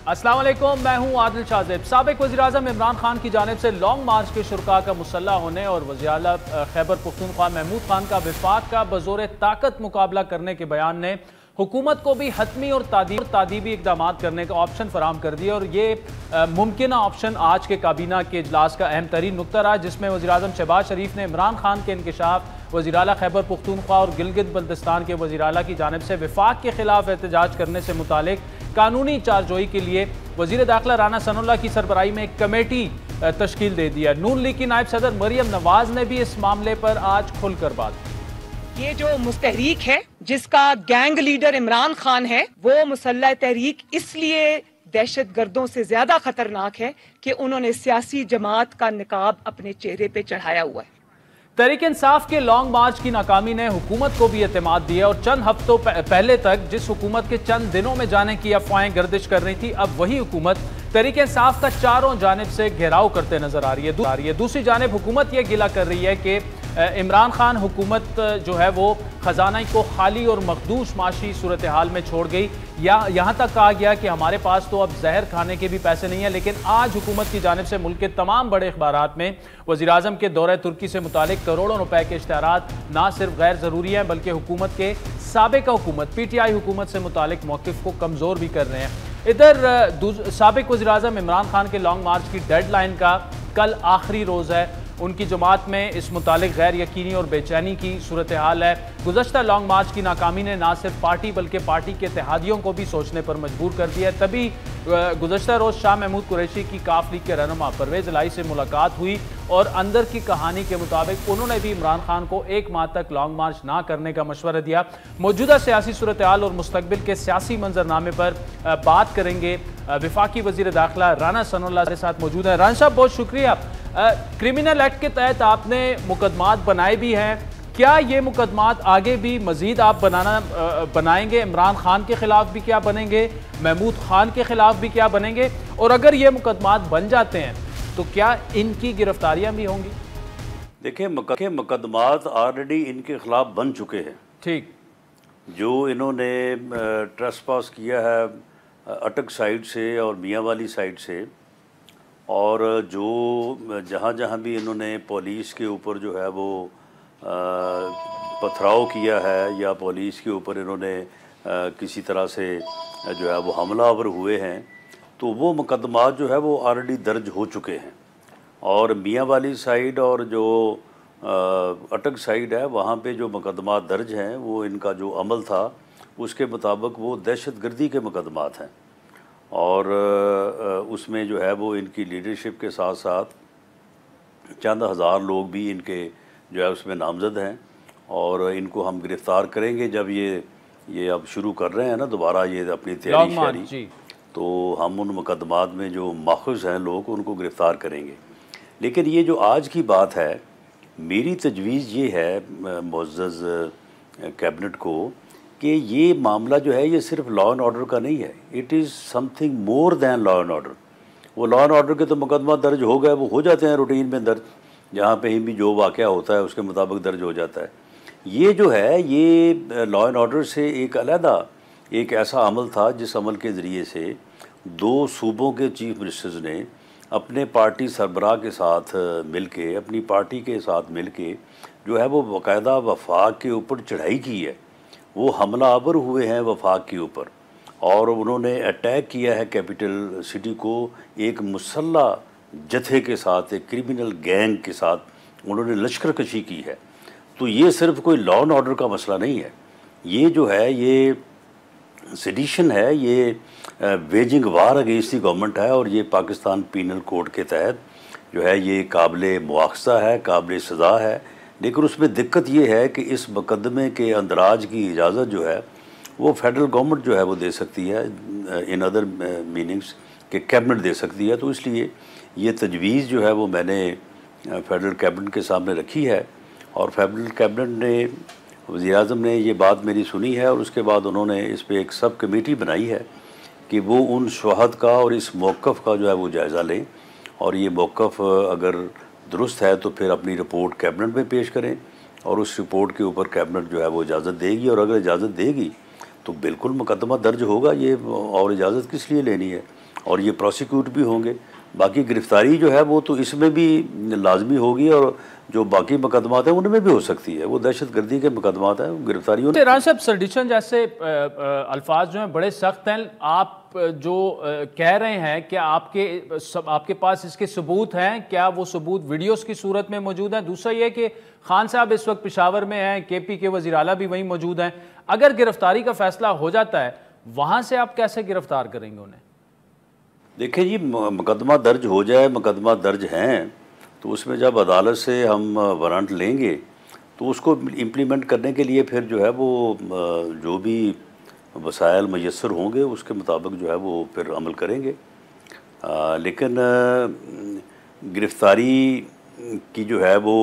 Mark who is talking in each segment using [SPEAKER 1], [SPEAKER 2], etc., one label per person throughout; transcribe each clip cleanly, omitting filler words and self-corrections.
[SPEAKER 1] अस्सलाम वालेकुम, मैं हूं आदिल शाहजेब। साबिक वज़ीर-ए-आज़म इमरान खान की जानिब से लॉन्ग मार्च के शुरका का मुसल्ला होने और वज़ीर आला खैबर पख्तूनख्वा महमूद खान का विफाक का बज़ोर ताकत मुकाबला करने के बयान ने हुकूमत को भी हतमी और तादीबी इकदाम करने का ऑप्शन फराम कर दिया। और ये मुमकिन ऑप्शन आज के काबीना के इजलास का अहम तरीन नुक्ता रहा, जिसमें वज़ीर-ए-आज़म शहबाज शरीफ ने इमरान खान के इंकशाफ वज़ीर आला खैबर पख्तूनख्वा और गिलगित बल्तिस्तान के वज़ीर आला की जानिब से विफाक के खिलाफ एहतजाज करने से मुतालिक कानूनी चारजोई के लिए वज़ीर दाखिला राना सनाउल्लाह की सरबराही में एक कमेटी तश्कील दे दिया। नून लीग की नायब सदर मरियम नवाज ने भी इस मामले पर आज खुलकर बात की।
[SPEAKER 2] ये जो मुस्तहरीक है जिसका गैंग लीडर इमरान खान है, वो मुसल्लह तहरीक इसलिए दहशत गर्दों से ज्यादा खतरनाक है कि उन्होंने सियासी जमात का निकाब अपने चेहरे पे चढ़ाया हुआ है।
[SPEAKER 1] तहरीक इंसाफ के लॉन्ग मार्च की नाकामी ने हुकूमत को भी एतमाद दिया और चंद हफ्तों पहले तक जिस हुकूमत के चंद दिनों में जाने की अफवाहें गर्दिश कर रही थी, अब वही हुकूमत तहरीक इंसाफ का चारों जानिब से घेराव करते नजर आ रही है। दूसरी जानिब हुकूमत यह गिला कर रही है कि इमरान खान हुकूमत जो है वो खजाना को खाली और मखदूश माशी सूरत हाल में छोड़ गई। या यहाँ तक कहा गया कि हमारे पास तो अब जहर खाने के भी पैसे नहीं है। लेकिन आज हुकूमत की जानिब से मुल्क के तमाम बड़े अखबारात में वज़ीर-ए-आज़म के दौरे तुर्की से मुतालिक करोड़ों रुपए के इश्तिहारात ना सिर्फ गैर ज़रूरी हैं बल्कि हुकूमत के साबिका हुकूमत PTI हुकूमत से मुतालिक मौक़िफ़ को कमज़ोर भी कर रहे हैं। इधर साबिक वज़ीर-ए-आज़म इमरान खान के लॉन्ग मार्च की डेडलाइन का कल आखिरी रोज़ है। उनकी जमात में इस मुतालिक गैर यकीनी और बेचैनी की सूरत हाल है। गुज़श्ता लॉन्ग मार्च की नाकामी ने ना सिर्फ पार्टी बल्कि पार्टी के इत्तेहादियों को भी सोचने पर मजबूर कर दिया है। तभी गुज़श्ता रोज़ शाह महमूद कुरैशी की काफ लीग के रहनुमा परवेज़ इलाही से मुलाकात हुई और अंदर की कहानी के मुताबिक उन्होंने भी इमरान खान को 1 माह तक लॉन्ग मार्च ना करने का मशवरा दिया। मौजूदा सियासी सूरत हाल और मुस्तकबिल के सियासी मंजरनामे पर बात करेंगे। विफाकी वज़ीर दाखिला राना सनाउल्लाह हमारे साथ मौजूद हैं। राना साहब, बहुत शुक्रिया। क्रिमिनल एक्ट के तहत आपने मुकदमात बनाए भी हैं, क्या ये मुकदमात आगे भी मजीद आप बनाएंगे? इमरान खान के खिलाफ भी क्या बनेंगे, महमूद खान के खिलाफ भी क्या बनेंगे? और अगर ये मुकदमात बन जाते हैं तो क्या इनकी गिरफ्तारियां भी होंगी?
[SPEAKER 3] देखिए, मुकदमात ऑलरेडी इनके खिलाफ बन चुके हैं।
[SPEAKER 1] ठीक,
[SPEAKER 3] जो इन्होंने ट्रेसपास किया है अटक साइड से और मियाँ वाली साइड से, और जो जहाँ जहाँ भी इन्होंने पुलिस के ऊपर जो है वो पथराव किया है या पुलिस के ऊपर इन्होंने किसी तरह से जो है वो हमलावर हुए हैं, तो वो मुकदमात जो है वो ऑलरेडी दर्ज हो चुके हैं। और मियाँ वाली साइड और जो अटक साइड है, वहाँ पे जो मुकदमात दर्ज हैं वो इनका जो अमल था उसके मुताबिक वो दहशतगर्दी के मुकदमात हैं। और उसमें जो है वो इनकी लीडरशिप के साथ साथ चंद हज़ार लोग भी इनके जो है उसमें नामज़द हैं। और इनको हम गिरफ़्तार करेंगे जब ये अब शुरू कर रहे हैं ना दोबारा ये अपनी तैयारी शारी, तो हम उन मुकदमात में जो माखूज़ हैं लोग उनको गिरफ़्तार करेंगे। लेकिन ये जो आज की बात है, मेरी तजवीज़ ये है मुअज़्ज़ज़ कैबिनेट को कि ये मामला जो है ये सिर्फ लॉ एंड ऑर्डर का नहीं है, it is something more than law and order. वो लॉ एंड ऑर्डर के तो मुकदमा दर्ज हो गए, वो हो जाते हैं रूटीन में दर्ज, जहाँ पे भी जो वाक़या होता है उसके मुताबिक दर्ज हो जाता है। ये जो है ये लॉ एंड ऑर्डर से एक अलहदा एक ऐसा अमल था जिस अमल के ज़रिए से 2 सूबों के चीफ मिनिस्टर्स ने अपने पार्टी सरबराह के साथ मिल के, अपनी पार्टी के साथ मिल के जो है वो बाकायदा वफाक के ऊपर चढ़ाई की है। वो हमलावर हुए हैं वफाक के ऊपर और उन्होंने अटैक किया है कैपिटल सिटी को एक मुसल्ला जत्थे के साथ, एक क्रिमिनल गैंग के साथ उन्होंने लश्कर कशी की है। तो ये सिर्फ कोई लॉ एंड ऑर्डर का मसला नहीं है, ये जो है ये सेडिशन है, ये waging war against the government है। और ये पाकिस्तान पीनल कोड के तहत जो है ये काबिल मुआखज़ा है, काबिल सज़ा है। लेकिन उसमें दिक्कत ये है कि इस मुकदमे के अंदराज की इजाज़त जो है वो फेडरल गवर्नमेंट जो है वो दे सकती है, इन अदर मीनिंग्स कि कैबिनेट दे सकती है। तो इसलिए ये तजवीज़ जो है वो मैंने फेडरल कैबिनेट के सामने रखी है और फेडरल कैबिनेट ने, वज़ीर-ए-आज़म ने ये बात मेरी सुनी है और उसके बाद उन्होंने इस पर एक सब कमेटी बनाई है कि वो उन शवाहद का और इस मौक़िफ़ का जो है वो जायज़ा लें और ये मौक़िफ़ अगर दुरुस्त है तो फिर अपनी रिपोर्ट कैबिनेट में पेश करें और उस रिपोर्ट के ऊपर कैबिनेट जो है वो इजाज़त देगी। और अगर इजाज़त देगी तो बिल्कुल मुकदमा दर्ज होगा ये, और इजाज़त किस लिए लेनी है। और ये प्रोसिक्यूट भी होंगे। बाकी गिरफ्तारी जो है वो तो इसमें भी लाजमी होगी, और जो बाकी मुकदमात हैं उनमें भी हो सकती है। वो दहशतगर्दी के मुकदमात हैं, गिरफ्तारी होने।
[SPEAKER 1] राना साहब, सर्डिशन जैसे अल्फाज जो हैं बड़े सख्त हैं। आप जो कह रहे हैं कि आपके पास इसके सबूत हैं, क्या वो सबूत वीडियोस की सूरत में मौजूद हैं? दूसरा ये कि खान साहब इस वक्त पेशावर में हैं, KP के वज़ीर आला भी वहीं मौजूद हैं। अगर गिरफ्तारी का फैसला हो जाता है, वहाँ से आप कैसे गिरफ्तार करेंगे उन्हें?
[SPEAKER 3] देखिए जी, मुकदमा दर्ज हो जाए, मुकदमा दर्ज हैं तो उसमें जब अदालत से हम वारंट लेंगे तो उसको इम्प्लीमेंट करने के लिए फिर जो है वो जो भी वसाइल मैसर होंगे उसके मुताबिक जो है वो फिर अमल करेंगे। लेकिन गिरफ्तारी की जो है वो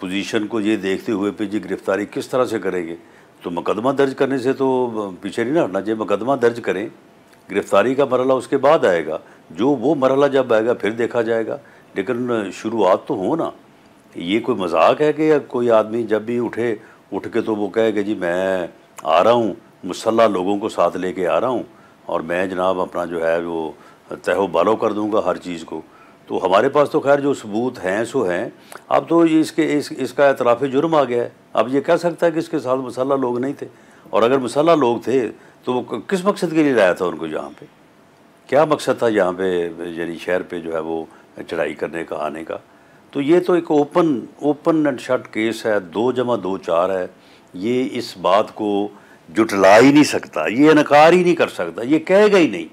[SPEAKER 3] पोजीशन को ये देखते हुए फिर जी गिरफ्तारी किस तरह से करेंगे, तो मुकदमा दर्ज करने से तो पीछे नहीं ना हटना चाहिए। मुकदमा दर्ज करें, गिरफ्तारी का मरहला उसके बाद आएगा, जो वो मरहला जब आएगा फिर देखा जाएगा। लेकिन शुरुआत तो हो ना। ये कोई मजाक है कि कोई आदमी जब भी उठ के तो वो कहे कि जी मैं आ रहा हूँ, मुसल्ला लोगों को साथ लेके आ रहा हूँ और मैं जनाब अपना जो है वो तहो बालो कर दूँगा हर चीज़ को। तो हमारे पास तो खैर जो सबूत हैं सो हैं। अब तो ये इसका एतराफ़ जुर्म आ गया है। अब ये कह सकता है कि इसके साथ मुसल्ला लोग नहीं थे, और अगर मुसल्ला लोग थे तो वो किस मकसद के लिए लाया था उनको यहाँ पे? क्या मकसद था यहाँ पे, यानी शहर पे जो है वो चढ़ाई करने का, आने का? तो ये तो एक ओपन एंड शट केस है, 2 जमा 2 4 है। ये इस बात को जुटला ही नहीं सकता, ये इनकार ही नहीं कर सकता, ये कहेगा ही नहीं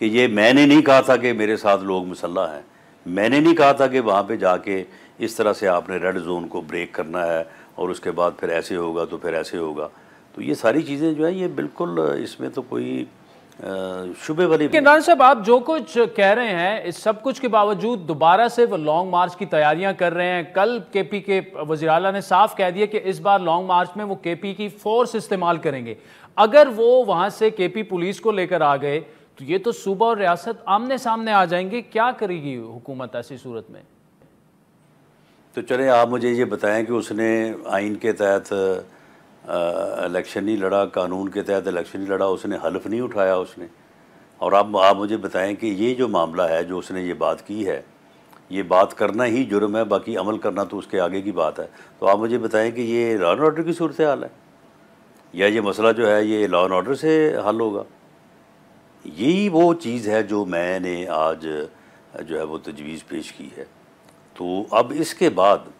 [SPEAKER 3] कि ये मैंने नहीं कहा था कि मेरे साथ लोग मुसल्ला हैं, मैंने नहीं कहा था कि वहाँ पे जाके इस तरह से आपने रेड जोन को ब्रेक करना है और उसके बाद फिर ऐसे होगा तो फिर ऐसे होगा। तो ये सारी चीज़ें जो है ये बिल्कुल इसमें तो कोई शुबे वाली।
[SPEAKER 1] राना साहब, आप जो कुछ कह रहे हैं इस सब कुछ के बावजूद दोबारा से वो लॉन्ग मार्च की तैयारियां कर रहे हैं। कल KP के वज़ीर आला ने साफ कह दिया कि इस बार लॉन्ग मार्च में वो KP की फोर्स इस्तेमाल करेंगे। अगर वो वहां से KP पुलिस को लेकर आ गए तो ये तो सूबा और रियासत आमने सामने आ जाएंगे। क्या करेगी हुकूमत ऐसी सूरत में?
[SPEAKER 3] तो चले आप मुझे ये बताएं कि उसने आइन के तहत इलेक्शन नहीं लड़ा, कानून के तहत इलेक्शन नहीं लड़ा, उसने हल्फ नहीं उठाया उसने। और अब आप मुझे बताएं कि ये जो मामला है, जो उसने ये बात की है, ये बात करना ही जुर्म है, बाकी अमल करना तो उसके आगे की बात है। तो आप मुझे बताएं कि ये लॉ एंड ऑर्डर की सूरत हाल है या ये मसला जो है ये लॉ एंड ऑर्डर से हल होगा? यही वो चीज़ है जो मैंने आज जो है वो तजवीज़ पेश की है। तो अब इसके बाद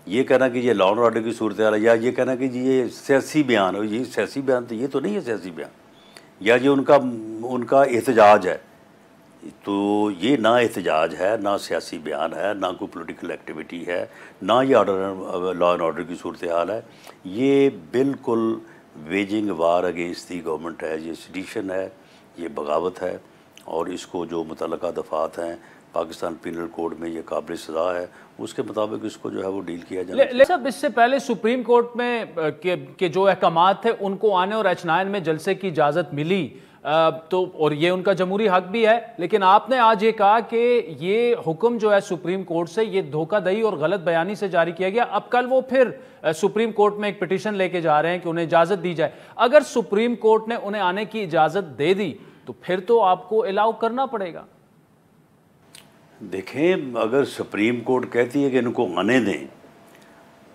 [SPEAKER 3] ये कहना कि ये लॉ एंड ऑर्डर की सूरत हाल है, या ये कहना कि जी ये सियासी बयान हो, ये सियासी बयान तो ये तो नहीं है सियासी बयान, या ये उनका एहतजाज है, तो ये ना एहतजाज है, ना सियासी बयान है, ना कोई पॉलिटिकल एक्टिविटी है, ना ये लॉ एंड ऑर्डर की सूरत हाल है। ये बिल्कुल waging war against the government है, ये सेडिशन है, ये बगावत है, और इसको जो मुतल्लका दफ़ात हैं पाकिस्तान पीनल कोड में ये काबिल सज़ा है, उसके मुताबिक इसको जो है वो डील किया जाए।
[SPEAKER 1] लेकिन साहब, इससे पहले सुप्रीम कोर्ट में के जो अहकामात थे उनको आने और H9 में जलसे की इजाज़त मिली, तो और ये उनका जमहूरी हक भी है। लेकिन आपने आज ये कहा कि ये हुक्म जो है सुप्रीम कोर्ट से ये धोखाधड़ी और गलत बयानी से जारी किया गया। अब कल वो फिर सुप्रीम कोर्ट में एक पिटीशन लेके जा रहे हैं कि उन्हें इजाज़त दी जाए। अगर सुप्रीम कोर्ट ने उन्हें आने की इजाज़त दे दी तो फिर तो आपको अलाउ करना पड़ेगा।
[SPEAKER 3] देखें, अगर सुप्रीम कोर्ट कहती है कि इनको आने दें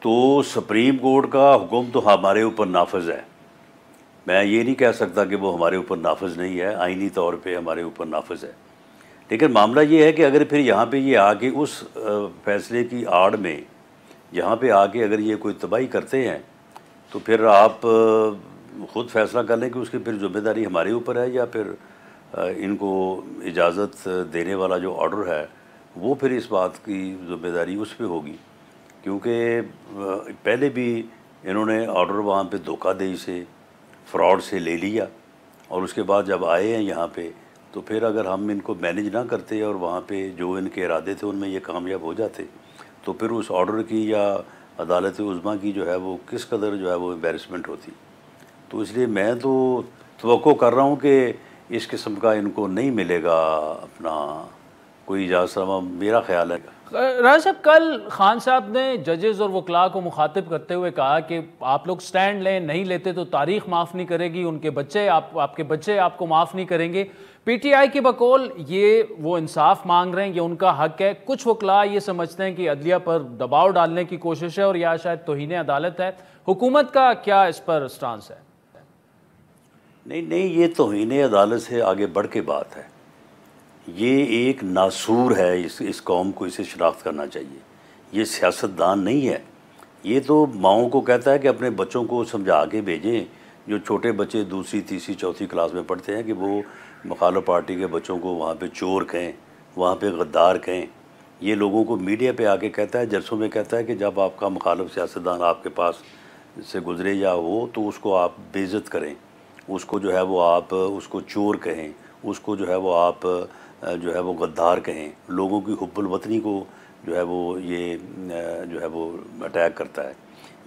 [SPEAKER 3] तो सुप्रीम कोर्ट का हुक्म तो हमारे ऊपर नाफिज है। मैं ये नहीं कह सकता कि वो हमारे ऊपर नाफिज नहीं है, आईनी तौर पे हमारे ऊपर नाफिज है। लेकिन मामला ये है कि अगर फिर यहाँ पे ये आके उस फैसले की आड़ में यहाँ पे आके अगर ये कोई तबाही करते हैं तो फिर आप ख़ुद फैसला कर लें कि उसकी फिर ज़िम्मेदारी हमारे ऊपर है, या फिर इनको इजाज़त देने वाला जो ऑर्डर है वो फिर इस बात की ज़िम्मेदारी उस पर होगी। क्योंकि पहले भी इन्होंने ऑर्डर वहाँ पे धोखाधड़ी से, फ्रॉड से ले लिया, और उसके बाद जब आए हैं यहाँ पे तो फिर अगर हम इनको मैनेज ना करते और वहाँ पे जो इनके इरादे थे उनमें ये कामयाब हो जाते तो फिर उस ऑर्डर की या अदालत उज़्मा की जो है वो किस कदर जो है वो एम्बैरसमेंट होती। तो इसलिए मैं तो तवक्को कर रहा हूँ कि इस किस्म का इनको नहीं मिलेगा अपना कोई इजाज़तनामा, मेरा ख्याल है।
[SPEAKER 1] राजा साहब, कल खान साहब ने जजेस और वकला को मुखातिब करते हुए कहा कि आप लोग स्टैंड लें, नहीं लेते तो तारीख माफ़ नहीं करेगी, उनके बच्चे आपके बच्चे आपको माफ़ नहीं करेंगे। पीटीआई की बकौल ये वो इंसाफ मांग रहे हैं, ये उनका हक है। कुछ वकला ये समझते हैं कि अदलिया पर दबाव डालने की कोशिश है और या शायद तौहीन अदालत है। हुकूमत का क्या इस पर स्टांस है?
[SPEAKER 3] नहीं, ये तौहीन अदालत से आगे बढ़ के बात है। ये एक नासूर है, इस कौम को इसे शनाख्त करना चाहिए। ये सियासतदान नहीं है। ये तो माओं को कहता है कि अपने बच्चों को समझा के भेजें, जो छोटे बच्चे दूसरी तीसरी चौथी क्लास में पढ़ते हैं, कि वो मुखालिफ पार्टी के बच्चों को वहाँ पे चोर कहें, वहाँ पे गद्दार कहें। ये लोगों को मीडिया पे आके कहता है, जलसों में कहता है कि जब आपका मुखालिफ सियासतदान आपके पास से गुजरे या हो तो उसको आप बेइज्जत करें, उसको जो है वो आप उसको चोर कहें, उसको जो है वो आप जो है वो गद्दार कहें। लोगों की हुब्बुल वतनी को जो है वो ये जो है वो अटैक करता है।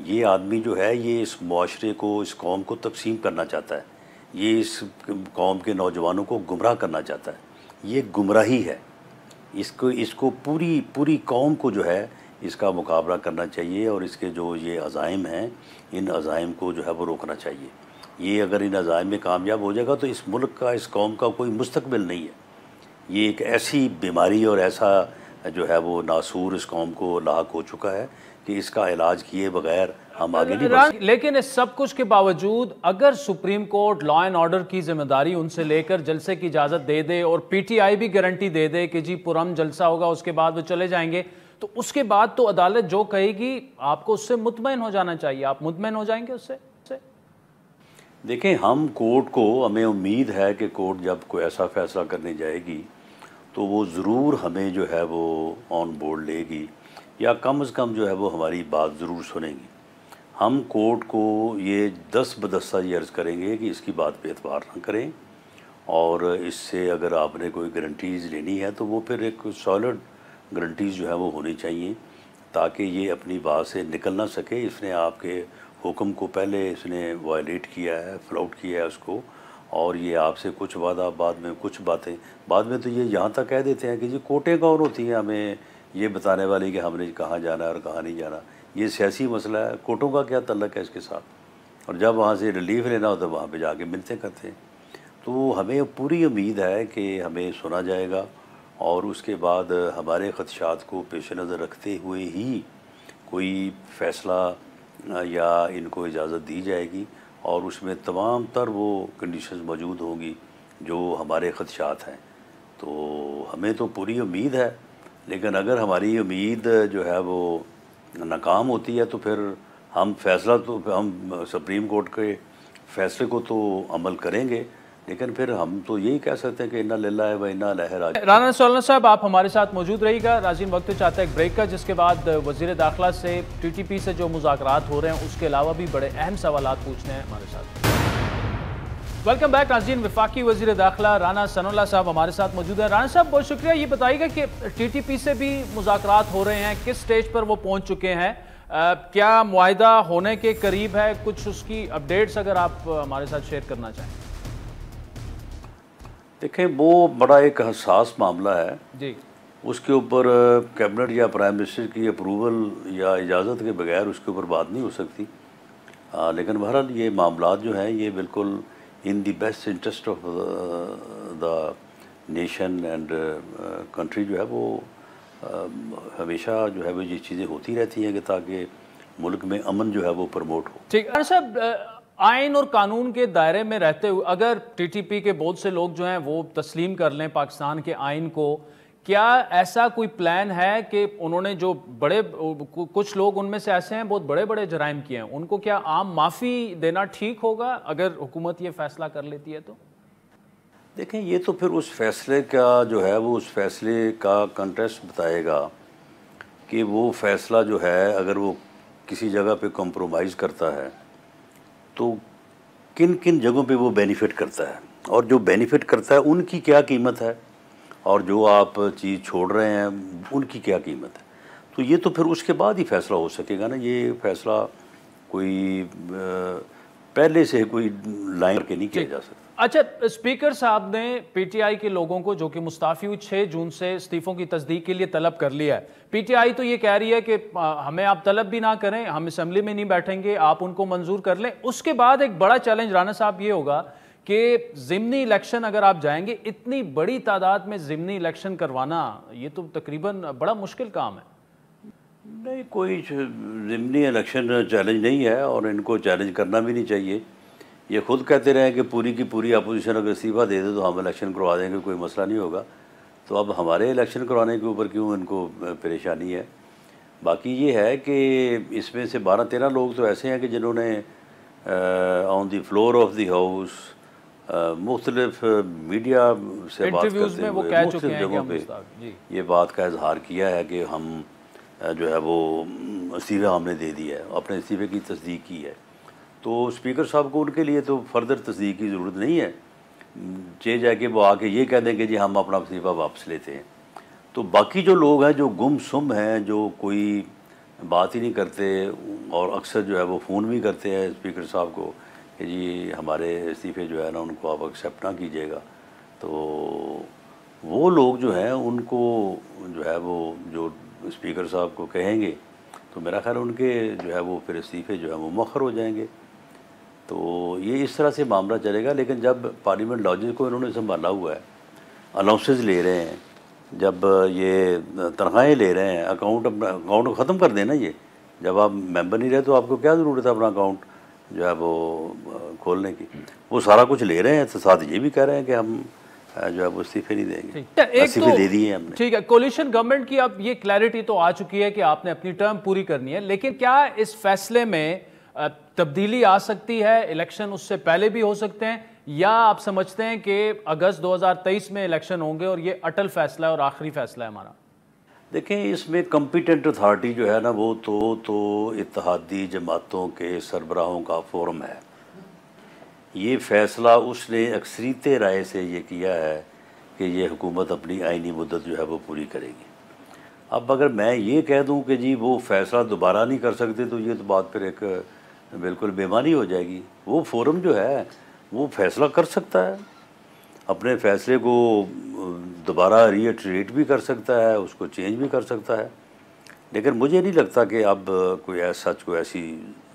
[SPEAKER 3] ये आदमी जो है ये इस मुआशरे को, इस कौम को तकसीम करना चाहता है। ये इस कौम के नौजवानों को गुमराह करना चाहता है। ये गुमराही है। इसको पूरी कौम को जो है इसका मुकाबला करना चाहिए और इसके जो ये अज़ाइम हैं, इन अज़ाइम को जो है वो रोकना चाहिए। ये अगर इन अज़ाइम में कामयाब हो जाएगा तो इस मुल्क का, इस कौम का कोई मुस्तकबिल नहीं है। ये एक ऐसी बीमारी और ऐसा जो है वो नासूर इस कौम को लाक हो चुका है कि इसका इलाज किए बगैर हम आगे नहीं बढ़ सकते।
[SPEAKER 1] लेकिन इस सब कुछ के बावजूद अगर supreme court law and order की जिम्मेदारी उनसे लेकर जलसे की इजाज़त दे दे और पीटीआई भी गारंटी दे दे कि जी पुरअमन जलसा होगा, उसके बाद वो चले जाएंगे, तो उसके बाद तो अदालत जो कहेगी आपको उससे मुतमईन हो जाना चाहिए। आप मुतमईन हो जाएंगे उससे?
[SPEAKER 3] देखें, हम कोर्ट को, हमें उम्मीद है कि कोर्ट जब कोई ऐसा फ़ैसला करने जाएगी तो वो ज़रूर हमें जो है वो ऑन बोर्ड लेगी, या कम से कम जो है वो हमारी बात ज़रूर सुनेगी। हम कोर्ट को ये 10 बदस्ता ये अर्ज़ करेंगे कि इसकी बात पे एतबार ना करें, और इससे अगर आपने कोई गारंटीज़ लेनी है तो वो फिर एक सॉलिड गारंटीज़ जो है वो होनी चाहिए, ताकि ये अपनी बात से निकल ना सके। इसने आपके हुक्म को पहले इसने वायलेट किया है, फ्लाउट किया है उसको, और ये आपसे कुछ वादा, बाद में कुछ बातें, बाद में तो ये यहाँ तक कह देते हैं कि जी कोर्टें कौन होती हैं हमें ये बताने वाली कि हमने कहाँ जाना है और कहाँ नहीं जाना। ये सियासी मसला है, कोर्टों का क्या तल्लक है इसके साथ। और जब वहाँ से रिलीफ लेना हो तो वहाँ पे जाके मिलते करते हैं। तो हमें पूरी उम्मीद है कि हमें सुना जाएगा और उसके बाद हमारे ख़दशात को पेश नज़र रखते हुए ही कोई फ़ैसला या इनको इजाज़त दी जाएगी, और उसमें तमाम तर वो कंडीशंस मौजूद होंगी जो हमारे ख़दशात हैं। तो हमें तो पूरी उम्मीद है, लेकिन अगर हमारी उम्मीद जो है वो नाकाम होती है तो फिर हम सुप्रीम कोर्ट के फ़ैसले को तो अमल करेंगे, लेकिन फिर हम तो यही कह सकते हैं कि इन्ना लिल्लाह व इन्ना इलैहि राजिऊन।
[SPEAKER 1] राना नसरुल्लाह साहब, आप हमारे साथ मौजूद रहिएगा। राजीन वक्त चाहता है एक ब्रेक का, जिसके बाद वज़ीर दाखिला से टीटीपी से जो मुज़ाकरात हो रहे हैं उसके अलावा भी बड़े अहम सवालात पूछने हैं हमारे साथ। वेलकम बैक नाज़रीन। वफाकी वज़ीर दाखिला राना सनाउल्लाह साहब हमारे साथ मौजूद हैं। राना साहब, बहुत शुक्रिया। ये बताइएगा कि टीटीपी से भी मुज़ाकरात हो रहे हैं, किस स्टेज पर वो पहुँच चुके हैं, क्या मुआहिदा होने के करीब है, कुछ उसकी अपडेट्स अगर आप हमारे साथ शेयर करना चाहें।
[SPEAKER 3] देखें, वो बड़ा एक हसास मामला है
[SPEAKER 1] जी।
[SPEAKER 3] उसके ऊपर कैबिनेट या प्राइम मिनिस्टर की अप्रूवल या इजाज़त के बगैर उसके ऊपर बात नहीं हो सकती। लेकिन बहरहाल ये मामलात जो हैं ये बिल्कुल in the best interest of the nation and country जो है वो हमेशा जो है वो ये चीज़ें होती रहती हैं कि ताकि मुल्क में अमन जो है वो प्रमोट हो।
[SPEAKER 1] ठीक है साहब, आइन और कानून के दायरे में रहते हुए अगर टीटीपी के बहुत से लोग जो हैं वो तस्लीम कर लें पाकिस्तान के आइन को, क्या ऐसा कोई प्लान है कि उन्होंने जो कुछ लोग उनमें से ऐसे हैं बहुत बड़े बड़े जराइम किए हैं, उनको क्या आम माफ़ी देना ठीक होगा अगर हुकूमत ये फ़ैसला कर लेती है तो?
[SPEAKER 3] देखें, ये तो फिर उस फैसले का जो है वो उस फैसले का कंटेस्ट बताएगा कि वो फ़ैसला जो है अगर वो किसी जगह पे कॉम्प्रोमाइज़ करता है तो किन किन जगहों पे वो बेनिफिट करता है, और जो बेनिफिट करता है उनकी क्या कीमत है, और जो आप चीज़ छोड़ रहे हैं उनकी क्या कीमत है। तो ये तो फिर उसके बाद ही फ़ैसला हो सकेगा ना। ये फ़ैसला कोई पहले से कोई लाइन के नहीं किया जा सकता।
[SPEAKER 1] अच्छा, स्पीकर साहब ने पीटीआई के लोगों को जो कि मुस्ताफी हुई 6 जून से इस्तीफों की तस्दीक के लिए तलब कर लिया है। पीटीआई तो ये कह रही है कि हमें आप तलब भी ना करें, हम असेंबली में नहीं बैठेंगे, आप उनको मंजूर कर लें। उसके बाद एक बड़ा चैलेंज राना साहब ये होगा कि ज़िमनी इलेक्शन अगर आप जाएंगे, इतनी बड़ी तादाद में ज़िमनी इलेक्शन करवाना ये तो तकरीबन बड़ा मुश्किल काम है।
[SPEAKER 3] नहीं, कोई ज़िमनी इलेक्शन चैलेंज नहीं है और इनको चैलेंज करना भी नहीं चाहिए। ये खुद कहते रहे कि पूरी की पूरी अपोजिशन अगर इस्तीफ़ा दे दे तो हम इलेक्शन करवा देंगे, कोई मसला नहीं होगा। तो अब हमारे इलेक्शन करवाने के ऊपर क्यों इनको परेशानी है। बाकी ये है कि इसमें से 12-13 लोग तो ऐसे हैं कि जिन्होंने on the floor of the house मुख्तलिफ मीडिया से बात करते हुए मुख्तलिफ जगहों पे ये बात का इजहार किया है कि हम जो है वो इस्तीफ़ा हमने दे दिया है, अपने इस्तीफ़े की तस्दीक की है। तो स्पीकर साहब को उनके लिए तो फर्दर तस्दीक की ज़रूरत नहीं है। चेंज है कि वो आके ये कह दें कि जी हम अपना इस्तीफ़ा वापस लेते हैं। तो बाकी जो लोग हैं जो गुमसुम हैं, जो कोई बात ही नहीं करते और अक्सर जो है वो फ़ोन भी करते हैं स्पीकर साहब को कि जी हमारे इस्तीफ़े जो है ना उनको आप एक्सेप्ट ना कीजिएगा, तो वो लोग जो हैं उनको जो है वो जो स्पीकर साहब को कहेंगे तो मेरा ख्याल उनके जो है वो फिर इस्तीफ़े जो है वो मुअख्खर हो जाएंगे। तो ये इस तरह से मामला चलेगा। लेकिन जब पार्लियामेंट लॉजिक को इन्होंने संभाला हुआ है, अलाउंसेस ले रहे हैं, जब ये तनख्वाहें ले रहे हैं, अकाउंट ख़त्म कर देना। ये जब आप मेंबर नहीं रहे तो आपको क्या ज़रूरत है अपना अकाउंट जो है वो खोलने की। वो सारा कुछ ले रहे हैं, तो साथ ये भी कह रहे हैं कि हम जो है वो इस्तीफे नहीं देंगे, इस्तीफे दे दिए हमने।
[SPEAKER 1] ठीक है, कोलिशन गवर्नमेंट की अब ये क्लैरिटी तो आ चुकी है कि आपने अपनी टर्म पूरी करनी है, लेकिन क्या इस फैसले में तब्दीली आ सकती है? इलेक्शन उससे पहले भी हो सकते हैं, या आप समझते हैं कि अगस्त 2023 में इलेक्शन होंगे और ये अटल फैसला है और आखिरी फैसला है हमारा?
[SPEAKER 3] देखें, इसमें कॉम्पिटेंट अथॉरिटी जो है ना वो तो इत्तेहादी जमातों के सरबराहों का फोरम है। ये फ़ैसला उसने अक्सरीत राय से ये किया है कि ये हुकूमत अपनी आइनी मुद्दत जो है वो पूरी करेगी। अब अगर मैं ये कह दूं कि जी वो फ़ैसला दोबारा नहीं कर सकते तो ये तो बात फिर एक बिल्कुल बेमानी हो जाएगी। वो फोरम जो है वो फ़ैसला कर सकता है, अपने फ़ैसले को दोबारा रीइटरेट भी कर सकता है, उसको चेंज भी कर सकता है। लेकिन मुझे नहीं लगता कि अब कोई ऐसी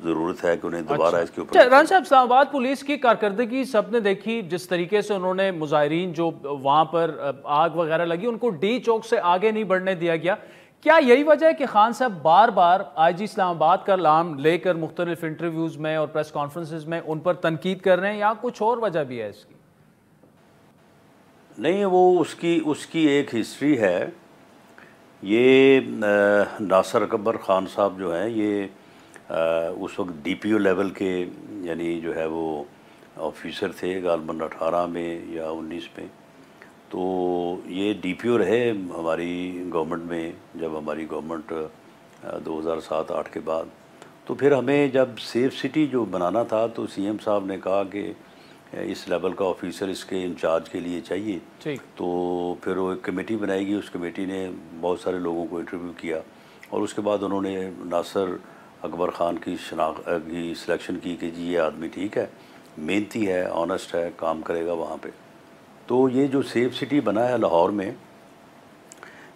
[SPEAKER 3] ज़रूरत है कि उन्हें दोबारा इसके ऊपर।
[SPEAKER 1] राना साहब, इस्लामाबाद पुलिस की कारकर्दगी सबने देखी, जिस तरीके से उन्होंने मुजाहिरीन जो वहाँ पर आग वगैरह लगी उनको डी चौक से आगे नहीं बढ़ने दिया गया। क्या यही वजह है कि खान साहब बार बार IG इस्लामाबाद का नाम लेकर मुख्तलिफ इंटरव्यूज़ में और प्रेस कॉन्फ्रेंसेज में उन पर तनकीद कर रहे हैं, या कुछ और वजह भी है इसकी?
[SPEAKER 3] नहीं, वो उसकी एक हिस्ट्री है। ये नासिर अकबर ख़ान साहब जो हैं ये उस वक्त DPO लेवल के यानी जो है वो ऑफिसर थे, गालबन 18 में या 19 में। तो ये DPO रहे हमारी गवर्नमेंट में, जब हमारी गवर्नमेंट 2007-8 के बाद। तो फिर हमें जब सेफ सिटी जो बनाना था तो CM साहब ने कहा कि इस लेवल का ऑफिसर इसके इंचार्ज के लिए चाहिए। तो फिर वो एक कमेटी बनाएगी, उस कमेटी ने बहुत सारे लोगों को इंटरव्यू किया और उसके बाद उन्होंने नासिर अकबर ख़ान की सिलेक्शन की कि जी ये आदमी ठीक है, मेहनती है, ऑनेस्ट है, काम करेगा वहाँ पे। तो ये जो सेफ सिटी बना है लाहौर में,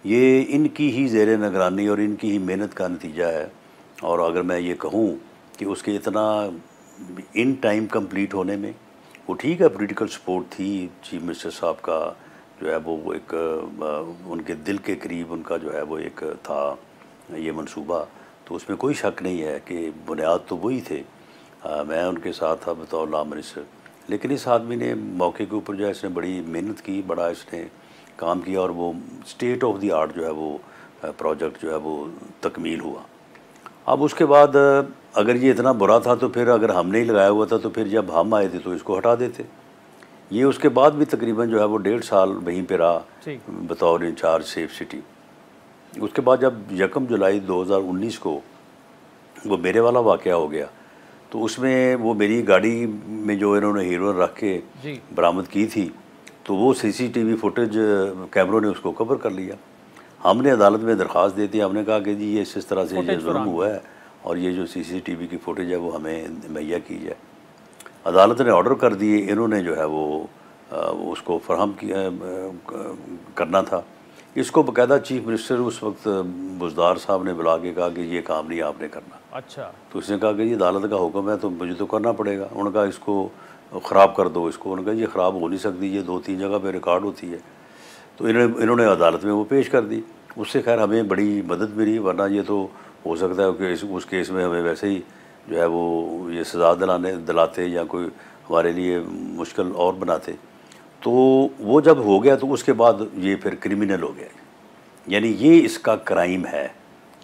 [SPEAKER 3] ये इनकी ही ज़ेर निगरानी और इनकी ही मेहनत का नतीजा है। और अगर मैं ये कहूँ कि उसके इतना इन टाइम कंप्लीट होने में, वो ठीक है पॉलिटिकल सपोर्ट थी चीफ मिनिस्टर साहब का जो है वो एक उनके दिल के करीब उनका जो है वो एक था ये मंसूबा, तो उसमें कोई शक नहीं है कि बुनियाद तो वही थे। मैं उनके साथ था बतौर लॉ मिनिस्टर। लेकिन इस आदमी ने मौके के ऊपर जो है इसने बड़ी मेहनत की, बड़ा इसने काम किया और वो स्टेट ऑफ द आर्ट जो है वो प्रोजेक्ट जो है वो तकमील हुआ। अब उसके बाद अगर ये इतना बुरा था तो फिर अगर हमने ही लगाया हुआ था तो फिर जब हम आए थे तो इसको हटा देते। ये उसके बाद भी तकरीबन जो है वो 1.5 साल वहीं पे रहा बतौर इंचार्ज सेफ सिटी। उसके बाद जब 1 जुलाई 2019 को वो मेरे वाला वाक़या हो गया तो उसमें वो मेरी गाड़ी में जो इन्होंने हीरोइन रख के बरामद की थी तो वो CCTV फुटेज कैमरों ने उसको कवर कर लिया। हमने अदालत में दरख्वास्त दी थी, हमने कहा कि जी ये इस तरह से ये जुल्म हुआ है और ये जो CCTV की फुटेज है वो हमें मुहैया की जाए। अदालत ने ऑर्डर कर दिए, इन्होंने जो है वो उसको फराहम करना था। इसको बाकायदा चीफ मिनिस्टर उस वक्त बुज़दार साहब ने बुला के कहा कि ये काम नहीं आपने करना।
[SPEAKER 1] अच्छा। तो
[SPEAKER 3] उसने कहा कि ये अदालत का हुक्म है तो मुझे तो करना पड़ेगा। उन्होंने कहा इसको ख़राब कर दो इसको। उन्होंने कहा ये ख़राब हो नहीं सकती, ये 2-3 जगह पे रिकॉर्ड होती है। तो इन्होंने अदालत में वो पेश कर दी। उससे खैर हमें बड़ी मदद मिली, वरना ये तो हो सकता है कि उस केस में हमें वैसे ही जो है वो ये सज़ा दिलाते या कोई हमारे लिए मुश्किल और बनाते। तो वो जब हो गया तो उसके बाद ये फिर क्रिमिनल हो गया, यानी ये इसका क्राइम है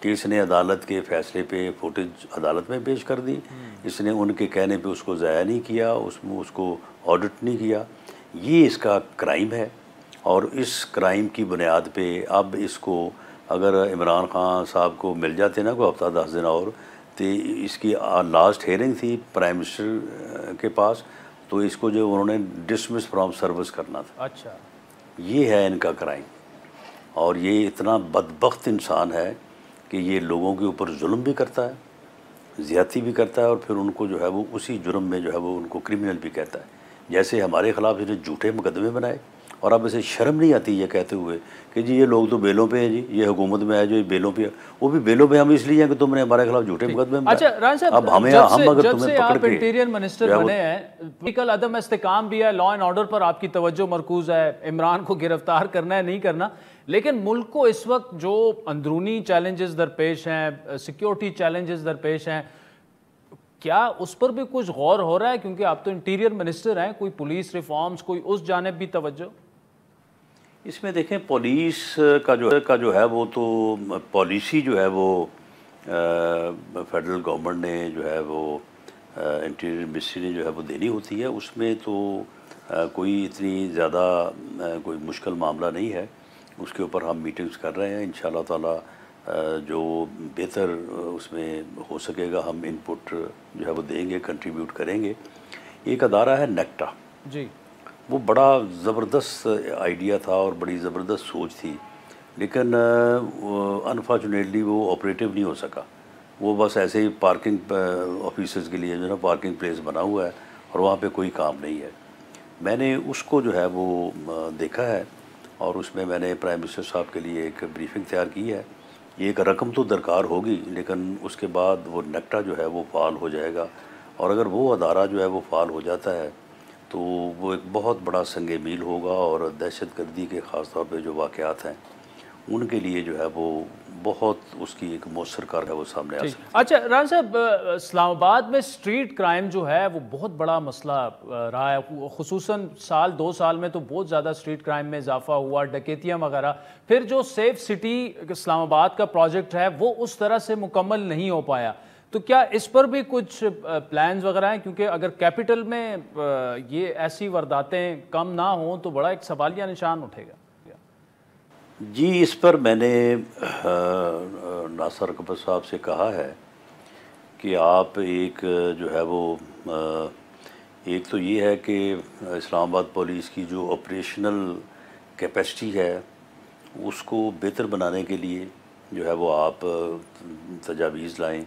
[SPEAKER 3] कि इसने अदालत के फ़ैसले पे फुटेज अदालत में पेश कर दी, इसने उनके कहने पे उसको ज़ाया नहीं किया, उसको ऑडिट नहीं किया, ये इसका क्राइम है। और इस क्राइम की बुनियाद पे अब इसको अगर इमरान खान साहब को मिल जाते ना कोई हफ्ता 10 दिन और, तो इसकी लास्ट हेयरिंग थी प्राइम मिनिस्टर के पास, तो इसको जो उन्होंने डिसमिस फ्रॉम सर्विस करना था।
[SPEAKER 1] अच्छा,
[SPEAKER 3] ये है इनका क्राइम। और ये इतना बदबख्त इंसान है कि ये लोगों के ऊपर जुल्म भी करता है, ज़्यादती भी करता है, और फिर उनको जो है वो उसी जुर्म में जो है वो उनको क्रिमिनल भी कहता है। जैसे हमारे ख़िलाफ़ इसने झूठे मुकदमे बनाए, और अब इसे शर्म नहीं आती ये कहते हुए कि जी ये लोग तो बेलों पे हैं, जी ये हुकूमत में है जो ये बेलों पे है। वो भी बेलों पे हम इसलिए हैं कि तुमने हमारे खिलाफ झूठे मुकदमे बनाए।
[SPEAKER 1] अच्छा राना साहब,
[SPEAKER 3] अब हमें
[SPEAKER 1] जब
[SPEAKER 3] तुम्हें
[SPEAKER 1] से
[SPEAKER 3] पकड़
[SPEAKER 1] आप
[SPEAKER 3] के
[SPEAKER 1] इंटीरियर मिनिस्टर बने हैं, पॉलिटिकल अदम इस्तेकाम भी है, लॉ एंड ऑर्डर पर आपकी तवज्जो मरकूज है, इमरान को गिरफ्तार करना है नहीं करना, लेकिन मुल्क को इस वक्त जो अंदरूनी चैलेंजेस दरपेश हैं, सिक्योरिटी चैलेंजेस दरपेश हैं, क्या उस पर भी कुछ गौर हो रहा है? क्योंकि आप तो इंटीरियर मिनिस्टर हैं, कोई पुलिस रिफॉर्म्स, कोई उस जानिब भी तवज्जो?
[SPEAKER 3] इसमें देखें, पुलिस का जो है वो तो पॉलिसी जो है वो फेडरल गवर्नमेंट ने जो है वो इंटीरियर मिनिस्ट्री ने जो है वो देनी होती है। उसमें तो कोई इतनी ज़्यादा कोई मुश्किल मामला नहीं है। उसके ऊपर हम मीटिंग्स कर रहे हैं। इंशाल्लाह ताला जो बेहतर उसमें हो सकेगा हम इनपुट जो है वो देंगे, कंट्रीब्यूट करेंगे। एक अदारा है नेक्टा
[SPEAKER 1] जी,
[SPEAKER 3] वो बड़ा ज़बरदस्त आइडिया था और बड़ी ज़बरदस्त सोच थी, लेकिन अनफॉर्चुनेटली वो ऑपरेटिव नहीं हो सका। वो बस ऐसे ही पार्किंग ऑफिसर्स के लिए जो है पार्किंग प्लेस बना हुआ है और वहाँ पे कोई काम नहीं है। मैंने उसको जो है वो देखा है और उसमें मैंने प्राइम मिनिस्टर साहब के लिए एक ब्रीफिंग तैयार की है। एक रकम तो दरकार होगी, लेकिन उसके बाद वो नेक्टा जो है वो फ़ाल हो जाएगा, और अगर वो अदारा जो है वो फ़ाल हो जाता है तो वो एक बहुत बड़ा संग मील होगा, और दहशत गर्दी के ख़ास तौर पे जो वाक़यात हैं उनके लिए जो है वो बहुत उसकी एक मौसर कार है वो सामने आ सकती है।
[SPEAKER 1] अच्छा राना साहब, इस्लामाबाद में स्ट्रीट क्राइम जो है वो बहुत बड़ा मसला रहा है, खुसूसन साल 2 साल में तो बहुत ज़्यादा स्ट्रीट क्राइम में इजाफा हुआ, डकैतियाँ वगैरह। फिर जो सेफ सिटी इस्लामाबाद का प्रोजेक्ट है वो उस तरह से मुकम्मल नहीं हो पाया, तो क्या इस पर भी कुछ प्लान्स वगैरह हैं? क्योंकि अगर कैपिटल में ये ऐसी वारदातें कम ना हों तो बड़ा एक सवालिया निशान उठेगा।
[SPEAKER 3] जी, इस पर मैंने नासर अकबर साहब से कहा है कि आप एक जो है वो एक तो ये है कि इस्लामाबाद पुलिस की जो ऑपरेशनल कैपेसिटी है उसको बेहतर बनाने के लिए जो है वो आप तजावीज़ लाएं।